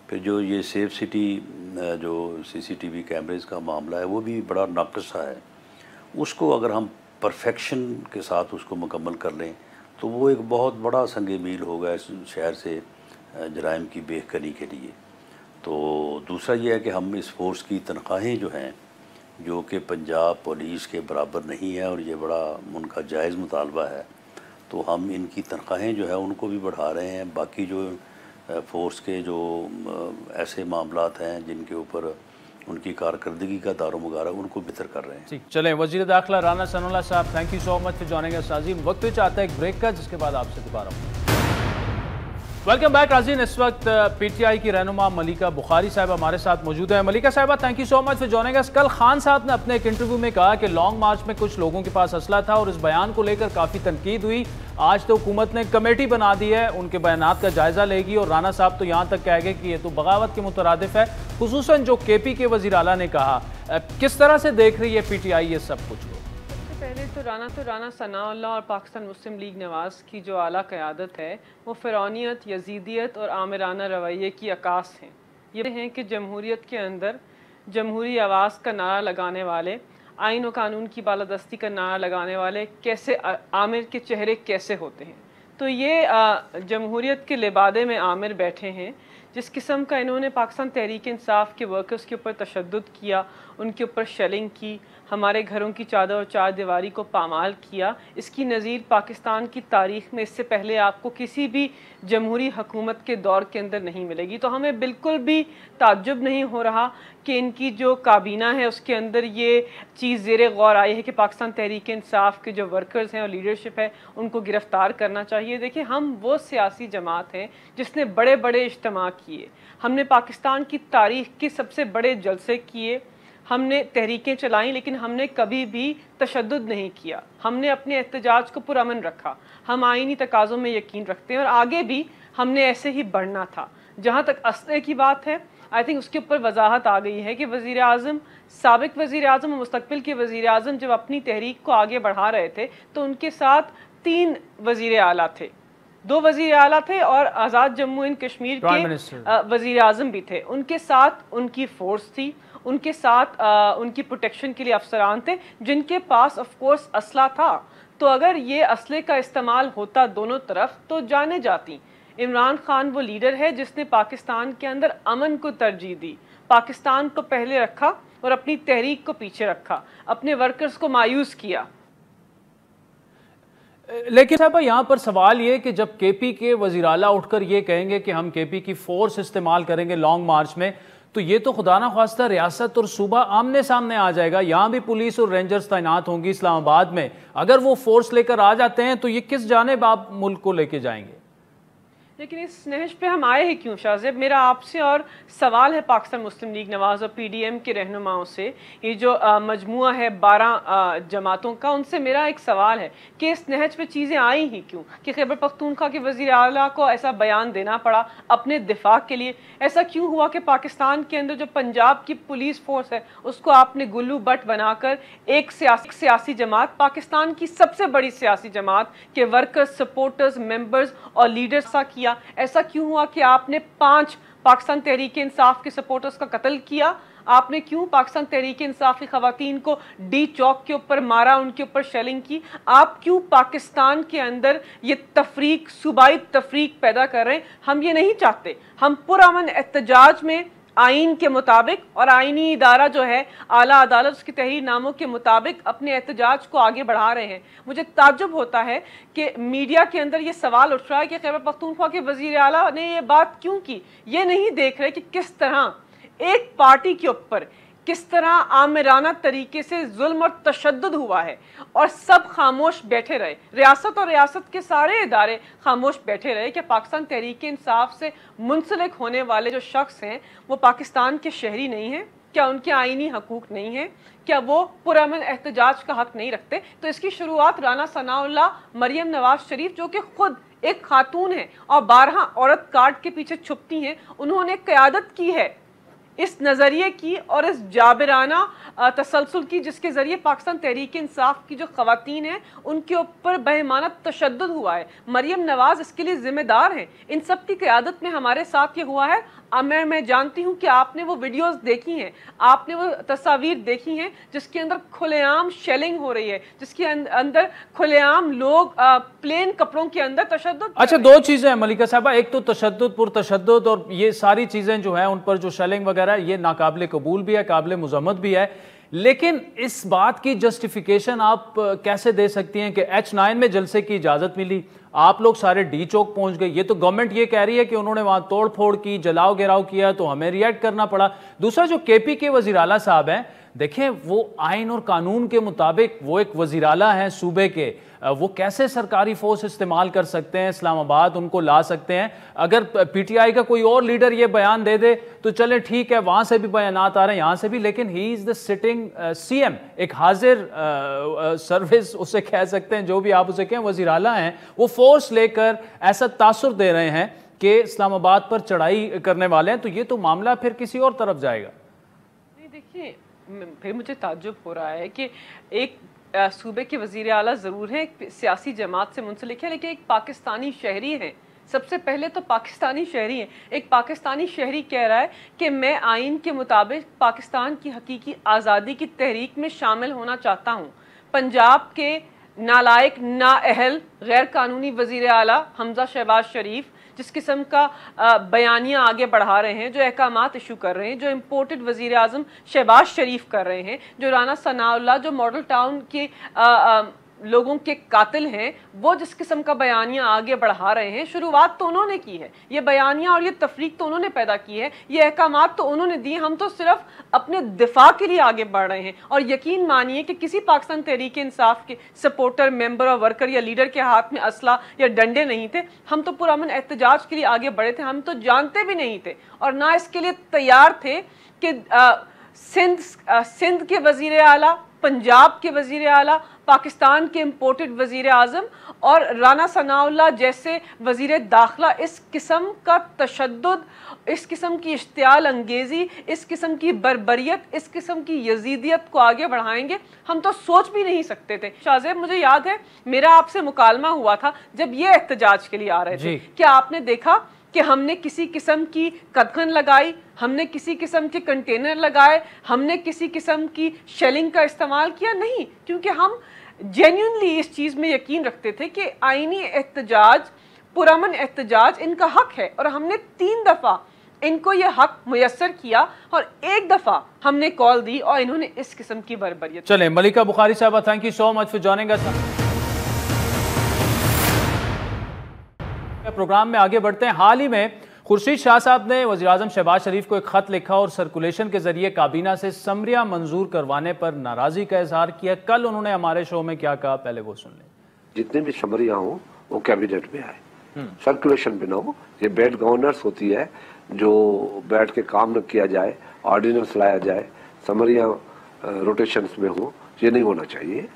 [SPEAKER 3] फिर जो ये सेफ सिटी जो CCTV कैमरेज़ का मामला है वो भी बड़ा नाक़िसा है, उसको अगर हम परफेक्शन के साथ उसको मुकम्मल कर लें तो वो एक बहुत बड़ा संग मील होगा इस शहर से जराइम की बेहतरी के लिए। तो दूसरा ये है कि हम इस फोर्स की तनख्वाहें जो हैं जो कि पंजाब पुलिस के बराबर नहीं है, और ये बड़ा उनका जायज़ मुतालबा है, तो हम इनकी तनख्वाहें जो है उनको भी बढ़ा रहे हैं। बाकी जो फोर्स के जो ऐसे मामलात हैं जिनके ऊपर उनकी कारकर्दगी का दारोमदार उनको बेहतर कर रहे हैं।
[SPEAKER 1] ठीक, चलें, वज़ीर दाखिला राना सनाउल्लाह साहब, thank you so much for joining अस। नाज़रीन, वक्त भी चाहता है एक ब्रेक का, जिसके बाद आपसे दोबारा वेलकम बैक। नाज़रीन, इस वक्त PTI की रहनुमा मलिका बुखारी साहब हमारे साथ मौजूद है। मलिका साहबा, thank you so much for joining अस। कल खान साहब ने अपने एक इंटरव्यू में कहा कि लॉन्ग मार्च में कुछ लोगों के पास असला था और इस बयान को लेकर काफ़ी तनकीद हुई। आज तो हुकूमत ने कमेटी बना दी है, उनके बयानात का जायज़ा लेगी, और राना साहब तो यहाँ तक कह गए कि ये तो बगावत के मुतरादिफ है, खुसूसन जो KP के वज़ीर आला ने कहा। किस तरह से देख रही है PTI ये सब कुछ?
[SPEAKER 4] पहले तो राना सनाउल्लाह और पाकिस्तान मुस्लिम लीग नवाज़ की जो आला क़यादत है वो फ़िरौनियत, यजीदियत और आमिराना रवैये की अक्कास हैं। ये हैं कि जमहूरियत के अंदर जमहूरी आवाज़ का नारा लगाने वाले, आइन और कानून की बालादस्ती का नारा लगाने वाले कैसे आमिर के चेहरे कैसे होते हैं। तो ये जमहूरियत के लिबादे में आमिर बैठे हैं। जिस किस्म का इन्होंने पाकिस्तान तहरीक इंसाफ के वर्कर्स के ऊपर तशद्दुद किया, उनके ऊपर शेलिंग की, हमारे घरों की चादर और चार दीवारी को पामाल किया, इसकी नज़ीर पाकिस्तान की तारीख़ में इससे पहले आपको किसी भी जमहूरी हुकूमत के दौर के अंदर नहीं मिलेगी। तो हमें बिल्कुल भी ताज्जुब नहीं हो रहा कि इनकी जो काबीना है उसके अंदर ये चीज़ ज़ेरे गौर आई है कि पाकिस्तान तहरीक इंसाफ के जो वर्कर्स हैं और लीडरशिप है उनको गिरफ़्तार करना चाहिए। देखिए, हम वो सियासी जमात हैं जिसने बड़े बड़े इज्तिमा किए, हमने पाकिस्तान की तारीख़ के सबसे बड़े जलसे किए, हमने तहरीकें चलाई, लेकिन हमने कभी भी तशद्दुद नहीं किया। हमने अपने एहतजाज को पुरअमन रखा, हम आईनी तकाज़ों में यकीन रखते हैं और आगे भी हमने ऐसे ही बढ़ना था। जहाँ तक असले की बात है, आई थिंक उसके ऊपर वजाहत आ गई है कि वज़ीर आज़म, साबिक़ वज़ीर आज़म और मुस्तक़बिल के वज़ीर आज़म जब अपनी तहरीक को आगे बढ़ा रहे थे तो उनके साथ 3 वज़ीर आला थे, 2 वज़ीर आला थे और आज़ाद जम्मू एंड कश्मीर के वज़ीर आज़म भी थे। उनके साथ उनकी फ़ोर्स थी, उनके साथ उनकी प्रोटेक्शन के लिए अफसरान थे जिनके पास ऑफ कोर्स असला था। तो अगर ये असले का इस्तेमाल होता दोनों तरफ तो जाने जाती। इमरान खान वो लीडर है जिसने पाकिस्तान के अंदर अमन को तरजीह दी, पाकिस्तान को पहले रखा और अपनी तहरीक को पीछे रखा, अपने वर्कर्स को मायूस किया।
[SPEAKER 1] लेकिन साहब यहाँ पर सवाल ये कि जब केपी के वज़ीर आला उठकर ये कहेंगे कि हम केपी की फोर्स इस्तेमाल करेंगे लॉन्ग मार्च में, तो ये तो खुदा ना ख्वास्ता रियासत और सूबा आमने सामने आ जाएगा। यहाँ भी पुलिस और रेंजर्स तैनात होंगी इस्लामाबाद में। अगर वो फोर्स लेकर आ जाते हैं तो ये किस जानिब आप मुल्क को लेके जाएंगे?
[SPEAKER 4] लेकिन इस नहज पे हम आए हैं क्यों शाहज़ेब? मेरा आपसे और सवाल है पाकिस्तान मुस्लिम लीग नवाज़ और PDM के रहनुमाओं से, ये जो मजमुआ है 12 जमातों का, उनसे मेरा एक सवाल है कि इस नहज पे चीज़ें आई ही क्यों कि खैबर पख्तूनख्वा के वज़ीर आला को ऐसा बयान देना पड़ा अपने दिफा के लिए? ऐसा क्यों हुआ कि पाकिस्तान के अंदर जो पंजाब की पुलिस फोर्स है उसको आपने गुल्लू बट बनाकर एक सियासी जमात, पाकिस्तान की सबसे बड़ी सियासी जमात के वर्कर्स, सपोर्टर्स, मेंबर्स और लीडर्स सा किया? ऐसा क्यों हुआ कि आपने 5 पाकिस्तान तहरीक इंसाफ के सपोर्टर्स का कत्ल किया? आपने क्यों पाकिस्तान तहरीक इंसाफ की खवातीन को डी चौक के ऊपर मारा, उनके ऊपर शेलिंग की? आप क्यों पाकिस्तान के अंदर ये तफरीक, सूबाई तफरीक पैदा कर रहे हैं? हम ये नहीं चाहते। हम पुरअमन एहतजाज में आइन के मुताबिक और आइनी इदारा जो है आला अदालत उसकी तहरीरनामों के मुताबिक अपने एहतजाज को आगे बढ़ा रहे हैं। मुझे ताज्जुब होता है कि मीडिया के अंदर ये सवाल उठ रहा है कि खैबर पख्तूनख्वा के वज़ीर आला ने ये बात क्यों की। ये नहीं देख रहे कि किस तरह एक पार्टी के ऊपर किस तरह आमिराना तरीके से जुल्म और तशद्दुद हुआ है और सब खामोश बैठे रहे, रियासत और रियासत के सारे इदारे खामोश बैठे रहे कि पाकिस्तान तहरीक इंसाफ से मुंसलिक होने वाले जो शख्स हैं वो पाकिस्तान के शहरी नहीं हैं? क्या उनके आईनी हकूक नहीं है? क्या वो पुरअमन एहतजाज का हक नहीं रखते? तो इसकी शुरुआत राना सनाउल्लाह मरियम नवाज शरीफ, जो कि खुद एक खातून है और 12 औरत कार्ड के पीछे छुपती हैं, उन्होंने क़यादत की है इस नज़रिए की और इस जाबिराना तसलसल की जिसके ज़रिए पाकिस्तान तहरीक इंसाफ की जो ख़वातीन हैं उनके ऊपर बेईमाना तशद्दुद हुआ है। मरियम नवाज़ इसके लिए ज़िम्मेदार हैं। इन सब की क़यादत में हमारे साथ ये हुआ है। मैं जानती हूँ कि आपने वो वीडियोस देखी हैं, आपने वो तस्वीर देखी हैं जिसके अंदर खुलेआम शेलिंग हो रही है, जिसके अंदर खुलेआम लोग प्लेन कपड़ों के अंदर तशद्दुद।
[SPEAKER 1] अच्छा, 2 चीज़ें हैं मलिका साहबा, एक तो तशद्दुद पुरतशद्दुद और ये सारी चीज़ें जो हैं उन पर जो शेलिंग वगैरह ये नाकाबिले कबूल भी है, काबिले मुज़म्मत भी है, लेकिन इस बात की जस्टिफिकेशन आप कैसे दे सकती हैं कि H9 में जलसे की इजाज़त मिली, आप लोग सारे डी चौक पहुंच गए? ये तो गवर्नमेंट ये कह रही है कि उन्होंने वहां तोड़ फोड़ की, जलाओ गिराव किया, तो हमें रिएक्ट करना पड़ा। दूसरा, जो केपी के वज़ीर आला साहब हैं, देखें वो आइन और कानून के मुताबिक वो एक वज़ीर आला हैं सूबे के, वो कैसे सरकारी फोर्स इस्तेमाल कर सकते हैं, इस्लामाबाद उनको ला सकते हैं? अगर PTI का कोई और लीडर ये बयान दे दे तो चले ठीक है, वहां से भी बयानात आ रहे हैं, यहां से भी, लेकिन he is the sitting CM, एक हाजिर सर्विस उसे कह सकते हैं, जो भी आप उसे कहें, वज़ीर आला हैं, वो फोर्स लेकर ऐसा तासुर दे रहे हैं कि इस्लामाबाद पर चढ़ाई करने वाले हैं, तो ये तो मामला फिर किसी और तरफ जाएगा।
[SPEAKER 4] नहीं, देखिए, फिर मुझे ताज्जुब हो रहा है कि एक सूबे के वज़ीर आला ज़रूर है, एक सियासी जमात से मुंसलिक है, लेकिन एक पाकिस्तानी शहरी है सबसे पहले तो पाकिस्तानी शहरी हैं। एक पाकिस्तानी शहरी कह रहा है कि मैं आइन के मुताबिक पाकिस्तान की हकीकी आज़ादी की तहरीक में शामिल होना चाहता हूँ। पंजाब के नालायक, नाअहल, गैर कानूनी वज़ीर आला हमजा शहबाज शरीफ जिस किस्म का बयानियाँ आगे बढ़ा रहे हैं, जो अहकामात इशू कर रहे हैं, जो इम्पोर्टेड वज़ीर आज़म शहबाज शरीफ कर रहे हैं, जो राना सनाउल्लाह जो मॉडल टाउन के लोगों के कातिल हैं, वो जिस किस्म का बयानियाँ आगे बढ़ा रहे हैं, शुरुआत तो उन्होंने की है। ये बयानियाँ और ये तफरीक तो उन्होंने पैदा की है, ये अहकामात तो उन्होंने दिए। हम तो सिर्फ अपने दिफा के लिए आगे बढ़ रहे हैं। और यकीन मानिए कि किसी पाकिस्तान तहरीक इंसाफ के सपोर्टर, मेंबर और वर्कर या लीडर के हाथ में असला या डंडे नहीं थे। हम तो पुरअमन एहतजाज के लिए आगे बढ़े थे। हम तो जानते भी नहीं थे और ना इसके लिए तैयार थे कि सिंध के वज़ीर आला, पंजाब के वज़ीर आला, पाकिस्तान के इम्पोर्टेड वज़ीर आज़म और राना सनाउल्लाह जैसे वज़ीर दाखिला इस किस्म का तशद्दुद, इस किस्म की इश्तियाल अंगेज़ी, इस किस्म की बर्बरियत, इस किस्म की यजीदियत को आगे बढ़ाएंगे। हम तो सोच भी नहीं सकते थे। शाहज़ेब, मुझे याद है मेरा आपसे मुकालमा हुआ था जब ये एहतजाज के लिए आ रहे थे। क्या आपने देखा कि हमने किसी किस्म की कदगन लगाई, हमने किसी किस्म के कंटेनर लगाए, हमने किसी किस्म की शेलिंग का इस्तेमाल किया? नहीं, क्योंकि हम जेन्युइनली इस चीज़ में यकीन रखते थे कि आईनी एहतजाज, पुरअमन एहतजाज इनका हक है और हमने 3 दफ़ा इनको ये हक मुयस्सर किया और 1 दफ़ा हमने कॉल दी और इन्होंने इस किस्म की बर्बरियत।
[SPEAKER 1] चलें, मलिका बुखारी साहब, thank you so much for joining us. Programme में आगे बढ़ते हैं। हाल ही में खुर्शीद शाह साहब ने वज़ीर-ए-आज़म शहबाज शरीफ को एक ख़त लिखा और सर्कुलेशन के जरिए काबीना से समरिया मंजूर करवाने पर नाराज़गी का इजहार किया। कल उन्होंने हमारे शो में क्या कहा, पहले वो सुन लें।
[SPEAKER 5] जितने भी समरिया हो वो कैबिनेट में आए, सर्कुलेशन पे ना हो। ये बैड गवर्नेंस होती है, जो बैठ के काम न किया जाए, ऑर्डिनेंस लाया जाए, समरिया रोटेशंस में हो, ये नहीं होना चाहिए।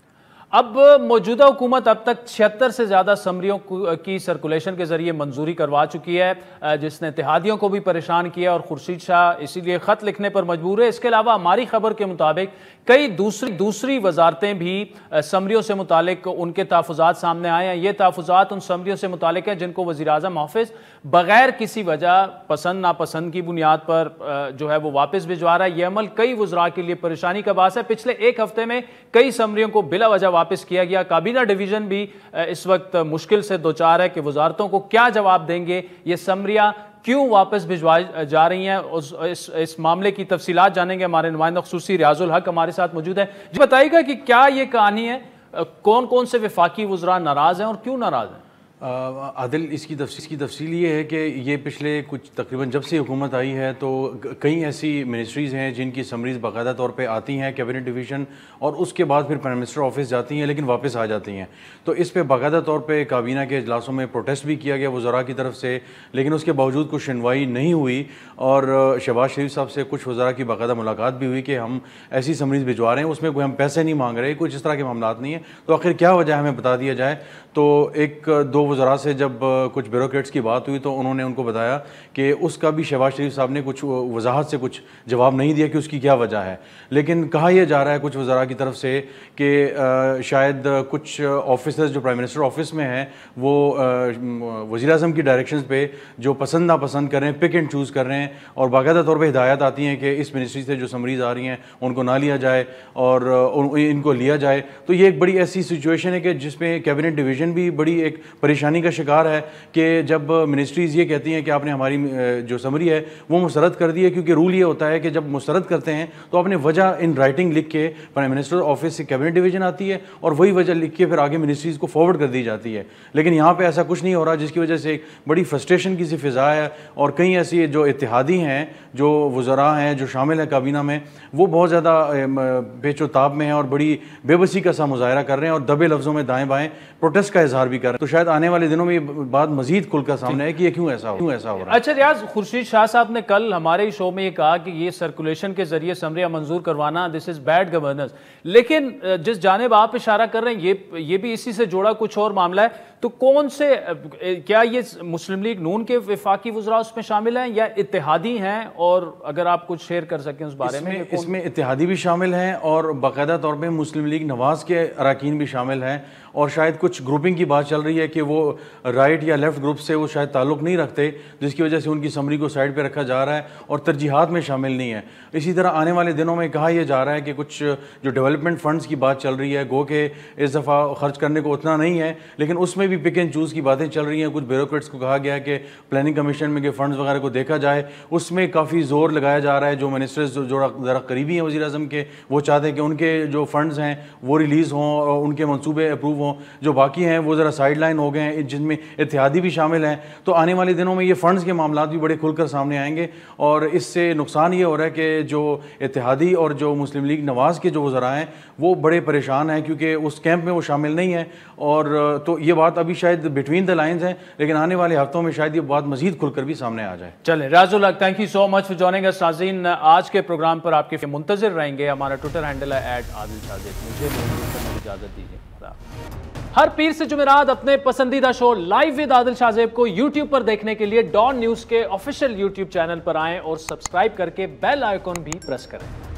[SPEAKER 1] अब मौजूदा हुकूमत अब तक 76 से ज़्यादा समरियों की सर्कुलेशन के जरिए मंजूरी करवा चुकी है, जिसने इत्तेहादियों को भी परेशान किया और खुर्शीद शाह इसीलिए ख़त लिखने पर मजबूर है। इसके अलावा हमारी खबर के मुताबिक कई दूसरी वजारतें भी समरियों से मुतालिक उनके तहफ़्फ़ुज़ात सामने आए हैं। ये तहफ़्फ़ुज़ात उन समरियों से मुतालिक हैं जिनको वज़ीर-ए-आज़म ऑफिस बग़ैर किसी वजह, पसंद नापसंद की बुनियाद पर जो है वो वापस भिजवा रहा है। ये अमल कई वज़रा के लिए परेशानी का बास है। पिछले 1 हफ्ते में कई समरियों को बिला वजह वापस किया गया। काबीना डिवीज़न भी इस वक्त मुश्किल से दो चार है कि वजारतों को क्या जवाब देंगे, ये समरियाँ क्यों वापस भिजवाई जा रही हैं। इस मामले की तफसीलात जानेंगे। हमारे नुमाइंदा ख़ुसूसी रियाजुल हक हमारे साथ मौजूद है। जी बताइएगा कि क्या ये कहानी है, कौन कौन से वफाकी वज़रा नाराज़ हैं और क्यों नाराज़ हैं?
[SPEAKER 6] आदिल, इसकी तफसील ये है कि ये पिछले कुछ तकरीबन जब से हुकूमत आई है तो कई ऐसी मिनिस्ट्रीज़ हैं जिनकी समरीज़ बाकायदा तौर पे आती हैं कैबिनेट डिवीज़न और उसके बाद फिर प्राइम मिनिस्टर ऑफिस जाती हैं, लेकिन वापस आ जाती हैं। तो इस पे बाकायदा तौर पे काबीना के इजलासों में प्रोटेस्ट भी किया गया वज़रा की तरफ से, लेकिन उसके बावजूद कुछ सुनवाई नहीं हुई और शहबाज शरीफ साहब से कुछ वज़रा की बाकायदा मुलाकात भी हुई कि हम ऐसी समरीज़ भिजवा रहे हैं, उसमें कोई हम पैसे नहीं मांग रहे, कुछ इस तरह के मामला नहीं है। तो आखिर क्या वजह हमें बता दिया जाए। तो 1-2 वज़रा से जब कुछ ब्यूरोक्रेट्स की बात हुई तो उन्होंने उनको बताया कि उसका भी शहबाज शरीफ साहब ने कुछ वजाहत से कुछ जवाब नहीं दिया कि उसकी क्या वजह है। लेकिन कहा यह जा रहा है कुछ वज़रा की तरफ से कि शायद कुछ ऑफिसर्स जो प्राइम मिनिस्टर ऑफिस में हैं वो वज़ीर-ए-आज़म की डायरेक्शंस पे जो पसंद नापसंद कर रहे हैं, पिक एंड चूज़ कर रहे हैं और बाकायदा तौर पर हिदायत आती हैं कि इस मिनिस्ट्री से जो समरीज़ आ रही हैं उनको ना लिया जाए और इनको लिया जाए। तो ये एक बड़ी ऐसी सिचुएशन है कि जिसमें कैबिनेट डिवीज़न भी बड़ी एक परेशानी का शिकार है कि जब मिनिस्ट्रीज़ ये कहती हैं कि आपने हमारी जो समरी है वो मुस्तरद कर दी है, क्योंकि रूल ये होता है कि जब मुस्तरद करते हैं तो आपने वजह इन राइटिंग लिख के प्राइम मिनिस्टर ऑफिस से कैबिनेट डिवीज़न आती है और वही वजह लिख के फिर आगे मिनिस्ट्रीज़ को फॉरवर्ड कर दी जाती है। लेकिन यहाँ पर ऐसा कुछ नहीं हो रहा, जिसकी वजह से एक बड़ी फ्रस्ट्रेशन की सी फिज़ा है और कई ऐसी जो इत्तेहादी हैं, जो वज़रा हैं, जो शामिल हैं काबीना में, वो बहुत ज़्यादा बेचोताब में हैं और बड़ी बेबसी का सा मुजाहरा कर रहे हैं और दबे लफ्ज़ों में दाएँ बाएँ प्रोटेस्ट का इजहार भी कर रहे हैं। तो शायद आने वाले दिनों में ये बात मजीद खुलकर सामने है कि ये क्यों ऐसा हो रहा है।
[SPEAKER 1] अच्छा रियाज, खुर्शीद शाह साहब ने कल हमारे शो में ये कहा कि ये सर्कुलेशन के जरिए समरिया मंजूर करवाना दिस इज बैड गवर्नेंस, लेकिन जिस जानिब आप इशारा कर रहे हैं ये भी इसी से जुड़ा कुछ और मामला है। तो कौन से, क्या ये मुस्लिम लीग नून के वफाकी वज़रा उसमें शामिल हैं या इत्तेहादी हैं? और अगर आप कुछ शेयर कर सकें उस बारे में।
[SPEAKER 6] इसमें इत्तेहादी भी शामिल हैं और बाकायदा तौर पे मुस्लिम लीग नवाज़ के अरकान भी शामिल हैं, और शायद कुछ ग्रुपिंग की बात चल रही है कि वो राइट या लेफ़्ट ग्रुप से वो शायद ताल्लुक़ नहीं रखते, जिसकी वजह से उनकी समरी को साइड पे रखा जा रहा है और तरजीहात में शामिल नहीं है। इसी तरह आने वाले दिनों में कहा यह जा रहा है कि कुछ जो डेवलपमेंट फ़ंड्स की बात चल रही है, गो के इस दफ़ा खर्च करने को उतना नहीं है, लेकिन उसमें भी पिक एंड चूज़ की बातें चल रही हैं। कुछ ब्यूरोक्रेट्स को कहा गया है कि प्लानिंग कमीशन में के फ़ंड्स वगैरह को देखा जाए, उसमें काफ़ी ज़ोर लगाया जा रहा है। जो मिनिस्टर्स जो ज़रा करीबी हैं वज़ीर आज़म के, वो चाहते हैं कि उनके जो फ़ंड्स हैं वो रिलीज़ हों और उनके मनसूबे अप्रूव हों। जो बाकी हैं वो ज़रा साइड लाइन हो गए हैं, जिनमें इत्तेहादी भी शामिल हैं। तो आने वाले दिनों में ये फ़ंड्स के मामला भी बड़े खुलकर सामने आएंगे, और इससे नुकसान ये हो रहा है कि जो इत्तेहादी और जो मुस्लिम लीग नवाज़ के जो वज़रा हैं वो बड़े परेशान हैं, क्योंकि उस कैंप में वो शामिल नहीं है। और तो ये बात अभी शायद बिटवीन द लाइन्स है, लेकिन आने वाले हफ्तों में शायद ये बात मजीद खुलकर भी सामने आ जाए।
[SPEAKER 1] चलें, रियाजुल हक, thank you so much for joining अस। नाज़रीन, आज के प्रोग्राम पर आपके मुंतज़िर रहेंगे। हमारा ट्विटर हैंडल है @आदिल। मुझे इजाज़त दीजिए। हर पीर से जुमेरात अपने पसंदीदा show live with Adil Shahzeb को YouTube पर देखने के लिए डॉन न्यूज़ के ऑफिशियल YouTube चैनल पर आएं और सब्सक्राइब करके बेल आइकॉन भी प्रेस करें।